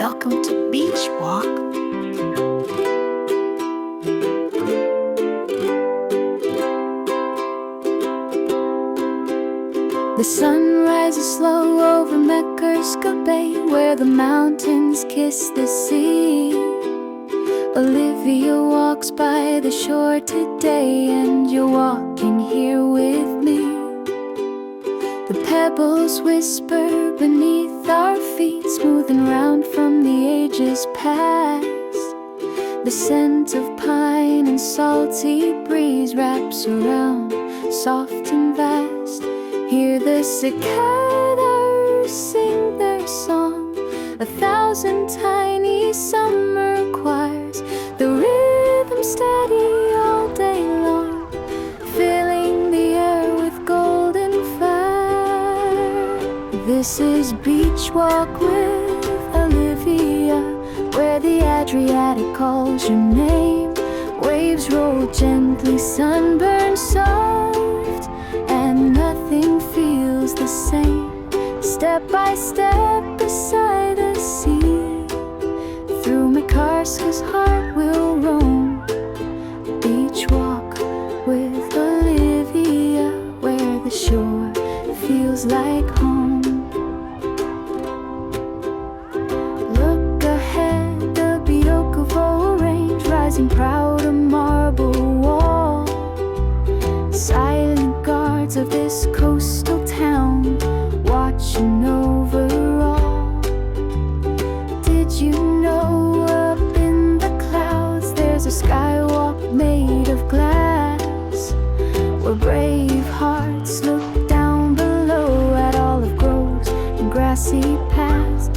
Welcome to Beach Walk. The sun rises slow over Makarska Bay, where the mountains kiss the sea. Olivia walks by the shore today, and you're walking here with me. The pebbles whisper beneath our feet, smoothing round from the ages past. The scent of pine and salty breeze wraps around, soft and vast. Hear the cicadas sing their song, 1,000 tiny summer choirs, the rhythm steady all day long, filling the air with golden fire. This is Beach Walk with Olivia, where the Adriatic calls your name. Waves roll gently, sunburn soft, and nothing feels the same. Step by step beside the sea, through Makarska's heart we'll roam. Beach Walk with Olivia, where the shore feels like home. Look ahead, the Biokovo range rising proud, a marble wall. Silent guards of this coastal town, watching over all. Did you know up in the clouds there's a skywalk made of glass, where brave hearts look down below at olive groves and grassy paths?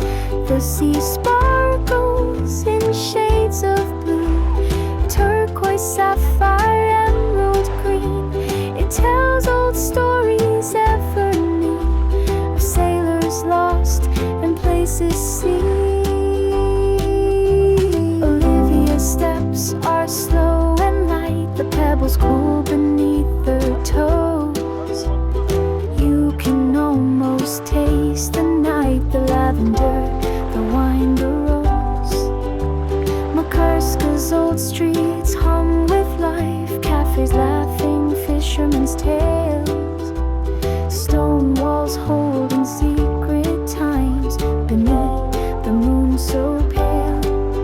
The sea sparkles in shades of blue, turquoise, sapphire, emerald green. It tells old stories ever new, of sailors lost and places seen. Olivia's steps are slow and light, the pebbles cool beneath her toes. You can almost taste the night, the lavender, the wine, the rose. Makarska's old streets hum with life, cafes laughing, fishermen's tales. Stone walls holding secret times beneath the moon so pale.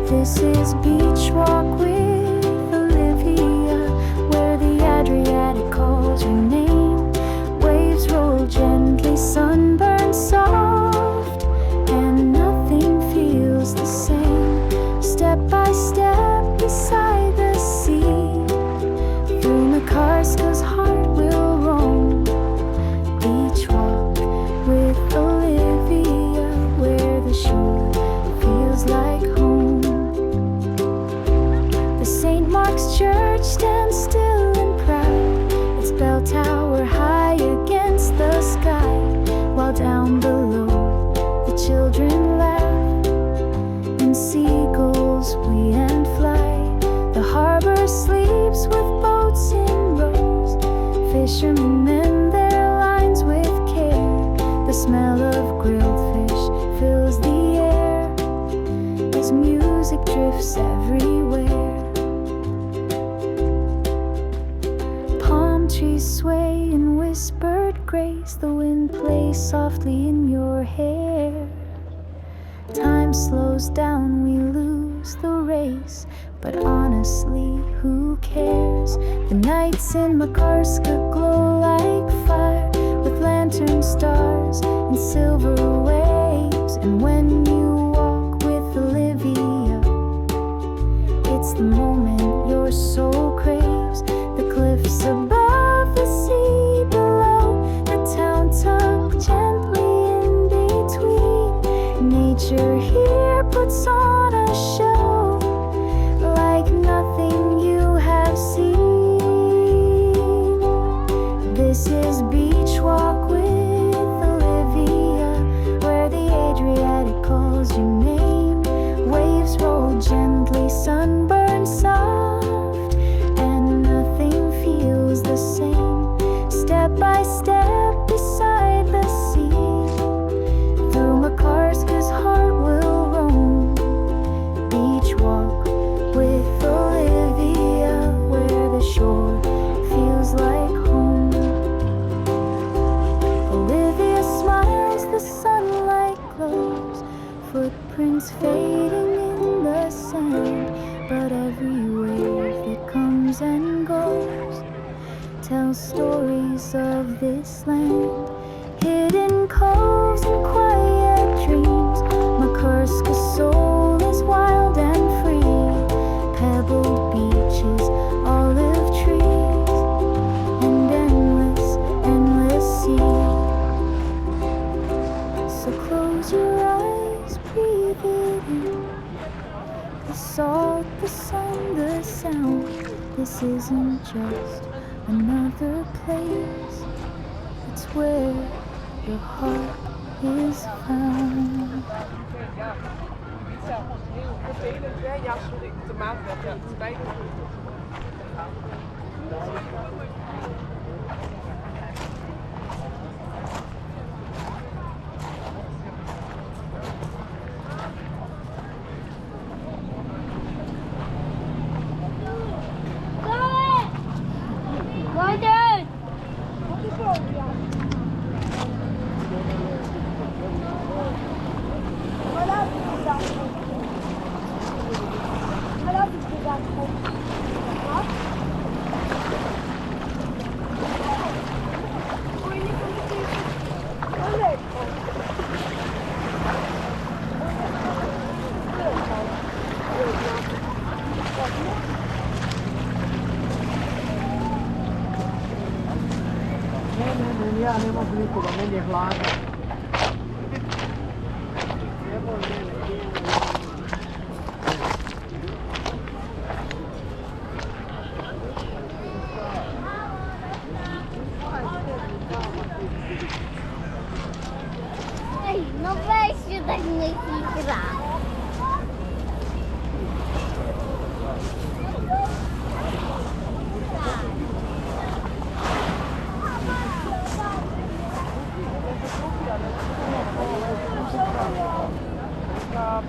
This is Beach Walk with Olivia, where the Adriatic calls your name. Waves roll gently, sunburn soft, and nothing feels the same. Step by step beside the sea, through Makarska's heart we'll roam. Beach Walk with Olivia, where the shore feels like home. The St. Mark's Church stands still and proud, its bell tower high against the sky, while down below the children laugh, and seagulls wee and fly. The harbor sleeps with boats in rows, fishermen mend their lines with care. The smell of grilled fish fills the air, as music drifts everywhere. Palm trees sway in whispered grace, the wind plays softly in your hair. Time slows down, we lose the race, but honestly, who cares? The nights in Makarska glow like fire, with lantern stars and silver waves. And when you walk with Olivia, it's the moment your soul craves. The cliffs above, the sea below, the town tucked gently in between. Nature here puts on a show like nothing you have seen. This is Beach Walk with Olivia, where the Adriatic calls your name. Waves roll gently, sunburn soft, and nothing feels the same. Step by step beside the sea, through Makarska's heart we'll roam. footprints fading in the sand. But every wave that comes and goes tells stories of this land. Hidden coves and quiet dreams. Makarska's soul is wild and free. Pebble beaches, olive trees, and endless, endless sea. So close your eyes, breathe it in. The salt, the sun, the sound. This isn't just another place. It's where your heart is found. Ja, sorry, tomaten, ja, spijt. Nee, alleen maar blikken, dan ben je klaar. Ej, no weź się tak nie gra. Ja.